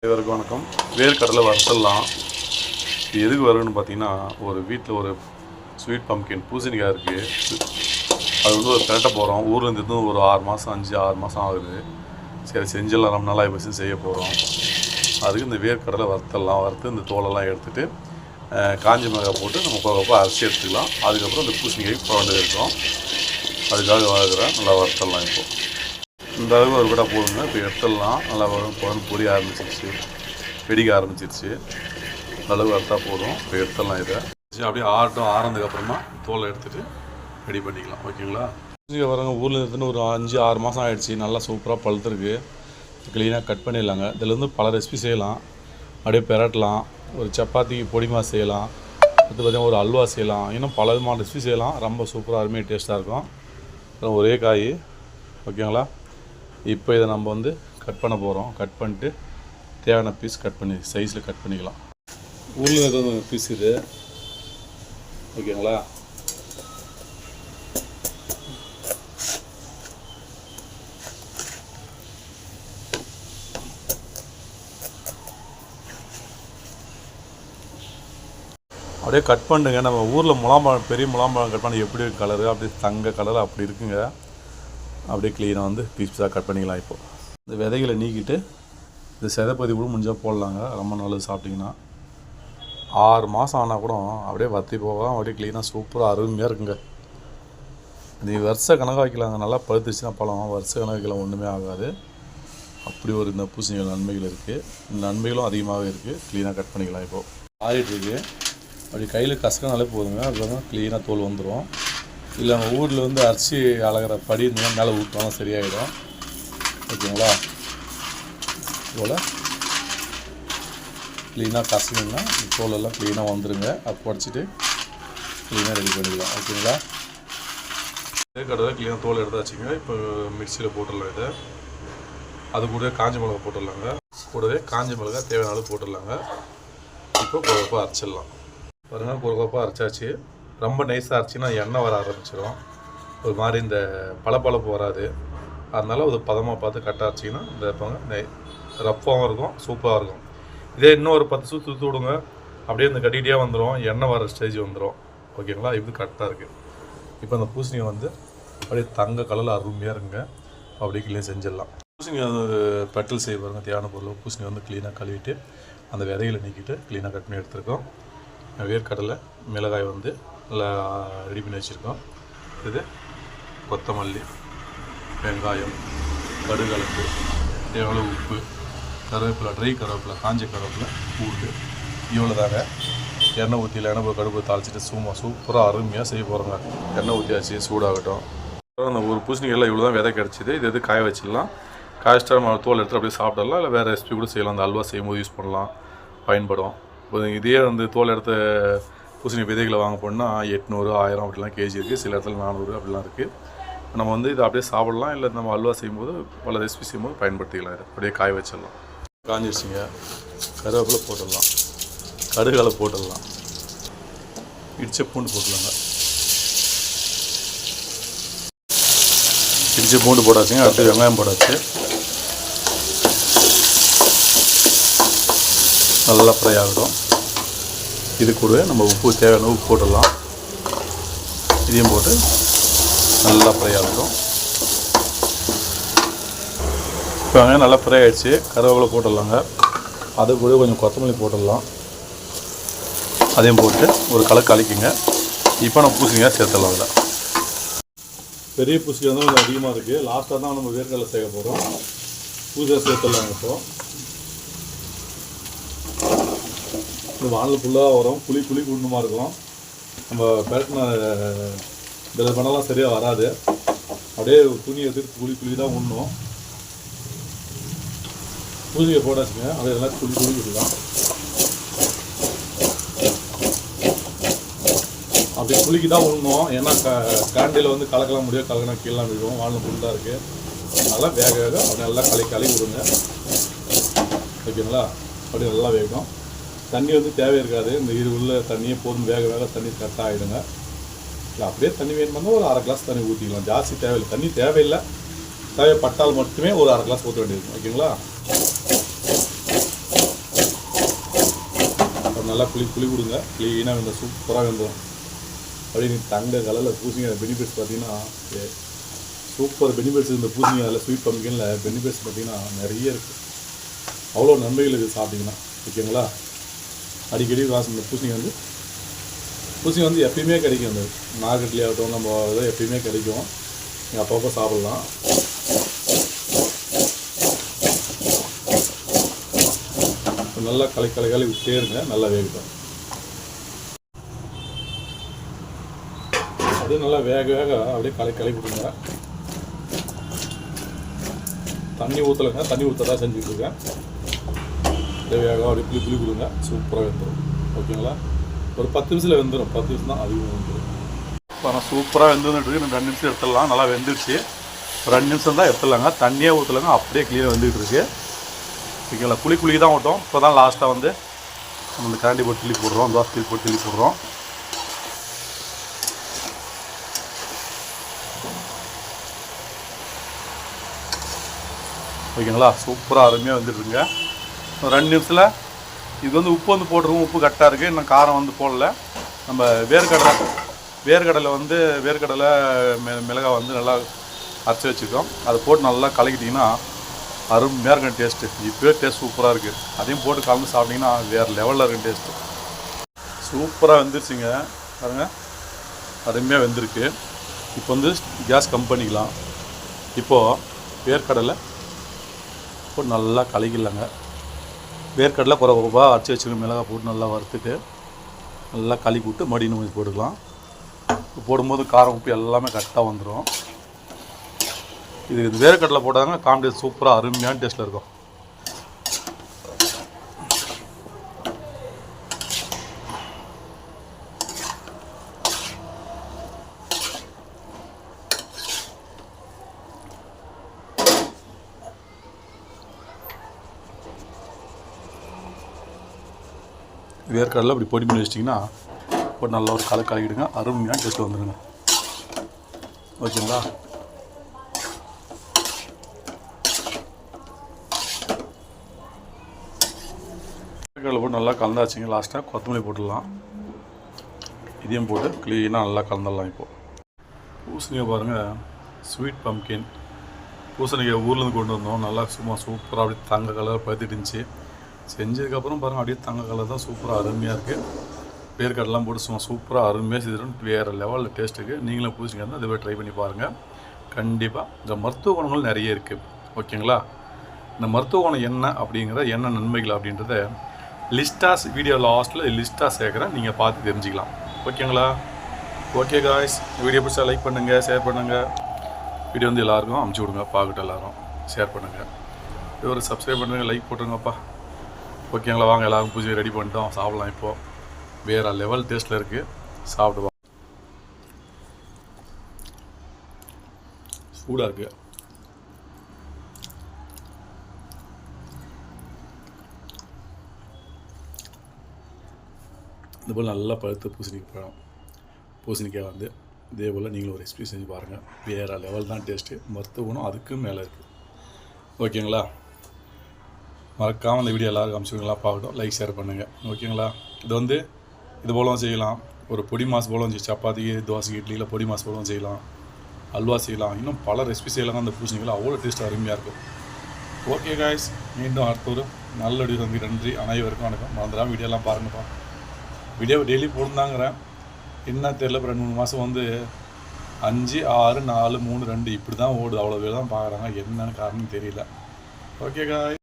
அனைவருக்கும் வணக்கம். வேர்க்கடலை வறுத்தலாம். இது எதுக்கு வரும்னு பார்த்தீங்கன்னா, ஒரு வீட்டில் ஒரு ஸ்வீட் பம்ப்கின் பூசணிக்காய் இருக்குது. அது வந்து ஒரு பெரட்ட போகிறோம். ஊர்லேருந்து ஒரு 6 மாதம் 6 மாதம் ஆகுது. சரி செஞ்சிடலாம், ரொம்ப நாளாக இப்போ செய்ய போகிறோம். அதுக்கு இந்த வேர்க்கடலை வறுத்து இந்த தோலெல்லாம் எடுத்துகிட்டு காஞ்ச மிளகாய் போட்டு நம்ம போக அரைச்சி எடுத்துக்கலாம். அதுக்கப்புறம் இந்த பூசணிக்காய் போட வேண்டியது இருக்கும். அதுக்காக வறுக்கிறேன். நல்லா வறுத்தலாம். இப்போது இந்த அளவுக்கு ஒரு கூட போடுங்க. இப்போ எடுத்துடலாம். நல்லா குழம்பு பொரிய ஆரம்பிச்சிருச்சு, வெடிக்க ஆரம்பிச்சிருச்சு. அளவு வறுத்தா போதும். இப்போ எடுத்துடலாம். இதை அப்படியே ஆறுனதுக்கப்புறமா தோலை எடுத்துகிட்டு ரெடி பண்ணிக்கலாம். ஓகேங்களா? பூசணிக்காய் வரவங்க ஊரில் இருந்துன்னு ஒரு 5-6 மாதம் ஆகிடுச்சு. நல்லா சூப்பராக பழுத்துருக்கு. க்ளீனாக கட் பண்ணிடலாங்க. இதிலேருந்து பல ரெசிபி செய்யலாம். அப்படியே பெரட்டலாம், ஒரு சப்பாத்திக்கு பொடி மாஸ் செய்யலாம், அடுத்து பார்த்திங்கன்னா ஒரு அல்வா செய்யலாம், இன்னும் பல விதமான ரெசிபி செய்யலாம். ரொம்ப சூப்பராக அருமையாக டேஸ்ட்டாக இருக்கும். ஒரே காய். ஓகேங்களா? இப்போ இதை நம்ம வந்து கட் பண்ண போகிறோம். கட் பண்ணிட்டு தேவையான பீஸ் கட் பண்ணி சைஸில் கட் பண்ணிக்கலாம். ஊரில் இருக்கிற பீஸ் இது. ஓகேங்களா? அப்படியே கட் பண்ணுங்க. நம்ம ஊரில் முலாம்பழம், பெரிய முலாம்பழம் கட் பண்ணி எப்படி கலரு, அப்படியே தங்க கலர் அப்படி இருக்குங்க. அப்படியே க்ளீனாக வந்து பீஸாக கட் பண்ணிக்கலாம். இப்போது இந்த விதைகளை நீக்கிட்டு இந்த செதைப்பதி கூட முடிஞ்சால் போடலாங்க. ரொம்ப நல்லது. சாப்பிட்டிங்கன்னா 6 மாதம் ஆனால் கூட அப்படியே வற்றி போகாமல் அப்படியே க்ளீனாக சூப்பராக அருமையாக இருக்குங்க. இது வருஷ கணக்காக வைக்கலாங்க. நல்லா பழுத்துச்சுன்னா பழம் வருஷ கணக்கு வைக்கலாம், ஒன்றுமே ஆகாது. அப்படி ஒரு இந்த பூசணிகள் நன்மைகள் இருக்குது. இந்த நன்மைகளும் அதிகமாகவே இருக்குது. க்ளீனாக கட் பண்ணிக்கலாம். இப்போது ஆகிட்டுருக்கு. அப்படி கையில் கசக்கினாலே போதுங்க. அதுக்கப்புறம் க்ளீனாக தோல் வந்துடும். இல்லை நம்ம ஊரில் வந்து அரிசி அழகிற படி இருந்தால் மேலே ஊற்றினாலும் சரியாயிடும். ஓகேங்களா? போல் க்ளீனாக கசக்கிங்கன்னா தோலெல்லாம் க்ளீனாக வந்துடுங்க. அப்போ உடச்சிட்டு க்ளீனாக ரெடி பண்ணிக்கலாம். ஓகேங்களா? கடலை க்ளீனாக தோல் எடுத்தாச்சுங்க. இப்போ மிக்சியில் போட்டுடலாம். இதை அது கூட காஞ்ச மிளகா போட்டுடலாங்க. கூடவே காஞ்ச மிளகா தேவையான அளவு போட்டுடலாங்க. இப்போ குழப்பாக அரைச்சிடலாம். பாருங்கள், குழப்பாக அரைச்சாச்சு. ரொம்ப நைஸாக அரைச்சின்னா எண்ணெய் வர ஆரம்பிச்சிடும். ஒரு மாதிரி இந்த பளபளப்பு வராது. அதனால் ஒரு பதமாக பார்த்து கட்ட அரைச்சிங்கன்னா இந்த ரஃப்பாகவும் இருக்கும், சூப்பராக இருக்கும். இதே இன்னும் ஒரு 10 சுற்று விடுங்க, அப்படியே இந்த கட்டிகிட்டே வந்துடும், எண்ணெய் வர ஸ்டேஜ் வந்துடும். ஓகேங்களா? இது கரெக்டாக இருக்குது. இப்போ அந்த பூசணியை வந்து அப்படியே தங்க கலரில் அருமையாக இருக்குங்க. அப்படியே க்ளீனாக செஞ்சிடலாம். பூசணி அது பெட்டல் செய்ய பாருங்க. தேவையான பொருள் பூசணி வந்து க்ளீனாக கழுவிட்டு அந்த விதைகளை நீக்கிட்டு க்ளீனாக கட் பண்ணி எடுத்துருக்கோம். வேர்க்கடலை, மிளகாய் வந்து நல்லா ரெடி பண்ணி வச்சுருக்கோம். இது கொத்தமல்லி, வெங்காயம், கடுகலப்பு, எவ்வளோ உப்பு, கருவேப்பிலை, ட்ரை கருவேப்பிலை, காஞ்ச கருவேப்பிலை, பூண்டு, இவ்வளோ தாங்க. எண்ணெய் ஊற்றியில் எண்ணெய் கடுப்பு தாளிச்சிட்டு சூப்பராக அருமையாக செய்ய போகிறோங்க. எண்ணெய் ஊற்றியாச்சு, சூடாகட்டும். அந்த ஒரு பூசணிக்கெல்லாம் இவ்வளோ தான் விதை கிடச்சிது. இது காய வச்சிடலாம். காய்ச்சிட்டா நம்ம தோல் எடுத்து அப்படியே சாப்பிடலாம். இல்லை வேறு ரெசிபி கூட செய்யலாம். அந்த அல்வா செய்யும்போது யூஸ் பண்ணலாம், பயன்படும். இப்போ இதே வந்து தோல் எடுத்த பூசணி விதைகளை வாங்க போனால் 800, 1000 அப்படிலாம் கேஜி இருக்குது. சில இடத்துல 400 அப்படிலாம் இருக்குது. நம்ம வந்து இதை அப்படியே சாப்பிடலாம். இல்லை நம்ம அல்வா செய்யும்போது பல ரெசிபி செய்யும்போது பயன்படுத்திக்கலாம். இதை அப்படியே காய வச்சிடலாம். காஞ்சிடுச்சிங்க. கருவேப்பிலை போட்டுடலாம், கடுகளை போட்டுடலாம், இடிச்ச பூண்டு போட்டுடலாங்க. இடிச்ச பூண்டு போட்டாச்சுங்க. அடுத்து வெங்காயம் போட்டாச்சு. நல்லா ஃப்ரை ஆகட்டும். இது கூடவே நம்ம உப்பு தேவையான உப்பு போட்டுடலாம். இதையும் போட்டு நல்லா ஃப்ரை ஆகட்டும். இப்போ வெங்காயம் நல்லா ஃப்ரை ஆகிடுச்சு. கருவேப்பிலை போட்டுடலாங்க. அது கூட கொஞ்சம் கொத்தமல்லி போட்டுடலாம். அதையும் போட்டு ஒரு கலக்கிங்க. இப்போ நம்ம பூசணிக்காய் சேர்த்துடலாம். அதில் பெரிய பூசணிக்காய் தான் கொஞ்சம் அதிகமாக இருக்குது. லாஸ்ட்டாக தான் நம்ம வேர்க்கடலை சேர்க்க போகிறோம். பூசணிக்காய் சேர்த்துடலாம். இப்போ வானில் ஃபுல்லாக வரும். புளி குண்டமாக இருக்கும். நம்ம பெரட்டின இதில் பண்ணலாம் சரியாக வராது. அப்படியே துணி எடுத்துட்டு புளி தான் உண்ணும். பூசணியை போட்டாச்சுங்க. அப்படியே எல்லாம் புளி விடலாம். அப்படி புளிக்கு தான் உண்ணும். ஏன்னா கேண்டில் வந்து கலக்கலாம் முடியாது. கலக்கினா கீழே விடுவோம். வானில் ஃபுல்லாக இருக்குது. நல்லா வேக அப்படியே நல்லா கலக்கி விடுங்க. ஓகேங்களா? அப்படியே நல்லா வேகும். தண்ணி வந்து தேவை இருக்காது. இந்த உள்ள தண்ணியே போதும். வேக தண்ணி கரெக்டாக ஆகிடுங்க. இல்லை அப்படியே தண்ணி வேணும்னா ஒரு 1/2 கிளாஸ் தண்ணி ஊற்றிக்கலாம். ஜாஸ்தி தேவையில்லை. தண்ணி தேவையில்லை. தேவைப்பட்டால் மட்டுமே ஒரு 1/2 கிளாஸ் ஊற்ற வேண்டியிருக்கும். ஓகேங்களா? நல்லா குழி கொடுங்க. க்ளீனாக வெந்த சூப்பராக வெந்துடும். அப்படியே நீ தங்க கலரில் பூசணிக்காய் பெனிஃபிட்ஸ் பார்த்தீங்கன்னா சூப்பர் பெனிஃபிட்ஸ். இந்த பூசணிக்காய் அதில் ஸ்வீட் பம்கினில் பெனிஃபிட்ஸ் பார்த்தீங்கன்னா நிறைய இருக்குது. அவ்வளோ நன்மைகள் இருக்குது சாப்பிட்டிங்கன்னா. ஓகேங்களா? அடிக்கடி காசு இந்த பூசணிக்காய் வந்து எப்பயுமே கிடைக்கும். அந்த மார்க்கெட்லேயே ஆகட்டும் நம்ம இதை எப்பயுமே கிடைக்கும். நீங்கள் அப்பப்போ சாப்பிட்லாம். நல்லா கலை விட்டே இருங்க. நல்லா வேகட்டும். அது நல்லா வேக அப்படியே கலை விட்டுருங்க. தண்ணி ஊற்றலைங்க. தண்ணி ஊற்றதான் செஞ்சுட்ருக்கேன். அப்படியே வேகம் அப்படியே புளி கொடுங்க. சூப்பராக வெந்துடும். ஓகேங்களா? ஒரு 10 நிமிஷத்தில் வெந்துடும். 10 நிமிஷம் தான் அதிகம் வெந்துடும். இப்போ நான் சூப்பராக வெந்துருக்கு. 2 நிமிஷம் எடுத்துடலாம். நல்லா வெந்துடுச்சு. 2 நிமிஷம் தான் எடுத்துடலாங்க. தண்ணியே ஊற்றலைங்க. அப்படியே க்ளீனாக வெந்துகிட்டு இருக்கு. ஓகேங்களா? குழி தான் ஓட்டும். இப்போ தான் லாஸ்ட்டாக வந்து நம்ம இந்த கரண்டி போட்டு திள்ளி போடுறோம். தோசை திள்ளி போட்டு திள்ளி போடுறோம். ஓகேங்களா? சூப்பராக அருமையாக வந்துட்டுருங்க. 2 நிமிஷத்தில் இது வந்து உப்பு வந்து போட்டுருவோம். உப்பு கரெக்டாக இருக்குது. இன்னும் காரம் வந்து போடல. நம்ம வேர்க்கடலை வந்து மிளகாய் வந்து நல்லா அரைச்சி வச்சுருக்கோம். அதை போட்டு நல்லா கலக்கிட்டிங்கன்னா அருமையாக இருக்கும் டேஸ்ட்டு. இப்போவே டேஸ்ட் சூப்பராக இருக்குது. அதையும் போட்டு கலந்து சாப்பிட்டிங்கன்னா வேறு லெவலில் இருக்கும் டேஸ்ட்டு. சூப்பராக வெந்துருச்சுங்க. பாருங்கள், அருமையாக வெந்திருக்கு. இப்போ வந்து கேஸ் கம்மி பண்ணிக்கலாம். இப்போது வேர்க்கடலை போட்டு நல்லா கலக்கிடலாங்க. வேர்க்கடலை குறைவா அரைச்சி வச்சுருக்க மிளகாய் போட்டு நல்லா வறுத்துட்டு நல்லா கலக்கி விட்டு மறுபடியும் கொஞ்சம் போட்டுக்கலாம். போடும்போது காரம் உப்பு எல்லாமே கரெக்டாக வந்துடும். இது வேர்க்கடலை போட்டாங்க காம்படிஷன் சூப்பராக அருமையான டேஸ்ட்டில் இருக்கும். வேர்க்கடலை இப்படி பொடி பண்ணி வச்சிட்டிங்கன்னா போட்டு நல்லா ஒரு கலக்கிடுங்க. அருமையான டேஸ்ட்டு வந்துடுங்க. ஓகேங்களா? வேர்க்கடலை போட்டு நல்லா கலந்தாச்சுங்க. லாஸ்ட்டாக கொத்தமல்லி போட்டுடலாம். இதையும் போட்டு க்ளீனாக நல்லா கலந்துடலாம். இப்போது பூசணிக்காய் பாருங்கள், ஸ்வீட் பம்கின் பூசணிக்காய் ஊர்லேருந்து கொண்டு வந்தோம். நல்லா சும்மா சூப்பராக அப்படியே தங்க கலர் பழுத்துட்டு இருந்துச்சு. செஞ்சதுக்கப்புறம் பாருங்கள் அப்படியே தங்க கலர் தான் சூப்பராக அருமையாக இருக்குது. வேர்க்கடலாம் போட்டு சும்மா சூப்பராக அருமையாக செய்திடும். வேறு லெவலில் டேஸ்ட் இருக்குது. நீங்களும் பூசணிக்காய் அதை ட்ரை பண்ணி பாருங்கள். கண்டிப்பாக இந்த மருத்துவ குணங்கள் நிறைய இருக்குது. ஓகேங்களா? இந்த மருத்துவ குணம் என்ன அப்படிங்கிற என்ன நன்மைகள் அப்படின்றத லிஸ்ட்டாக வீடியோ லாஸ்ட்டில் லிஸ்ட்டாக சேர்க்குறேன். நீங்கள் பார்த்து தெரிஞ்சுக்கலாம். ஓகேங்களா? ஓகே காய்ஸ், வீடியோ பிடிச்சா லைக் பண்ணுங்கள், ஷேர் பண்ணுங்கள். வீடியோ வந்து எல்லாருக்கும் அமுச்சு விடுங்க. பார்க்கட்டும் எல்லோரும் ஷேர் பண்ணுங்கள். இது ஒரு சப்ஸ்கிரைப் பண்ணுங்கள், லைக் போட்டுருங்கப்பா. ஓகேங்களா? வாங்க எல்லோரும் பூஜை ரெடி பண்ணிட்டோம். சாப்பிட்லாம். இப்போது வேறு லெவல் டேஸ்ட்டில் இருக்குது. சாப்பிடுவோம். சூடாக இருக்குது. இந்த போல் நல்லா பழுத்த பூசணிக்காய் வந்து இதே போல் நீங்களும் ஒரு ரெசிபி செஞ்சு பாருங்கள். வேறு லெவல் தான் டேஸ்ட்டு. மருத்துவ குணம் அதுக்கும் மேலே இருக்குது. ஓகேங்களா? மறக்காமல் இந்த வீடியோ எல்லாருக்கும் அம்சங்களா பார்க்கட்டும். லைக் ஷேர் பண்ணுங்கள். ஓகேங்களா? இது போலவும் செய்யலாம். ஒரு பொடி மாஸ் போலவும் சப்பாத்திக்கு, தோசைக்கு, இட்லியில் பொடி மாஸ் போலவும் செய்யலாம். அல்வா செய்யலாம். இன்னும் பல ரெசிபி செய்யலாம். அந்த பூசணிக்காய் அவ்வளோ டேஸ்ட் அருமையாக இருக்கும். ஓகே காய்ஸ், மீண்டும் அடுத்த ஒரு நல்ல வீடியோ வந்து நன்றி. அனைவருக்கும் வணக்கம். மறந்துடாமல் வீடியோலாம் பாருங்கப்பா. வீடியோ டெய்லி போட்டுருந்தாங்கிறேன். என்ன தெரியல. இப்போ 2-3 மாதம் வந்து 5, 6, 4, 3, 2 இப்படி தான் ஓடுது. அவ்வளோ பேர் தான் பார்க்குறாங்க. என்னென்னு காரணம் தெரியல. ஓகே காய்.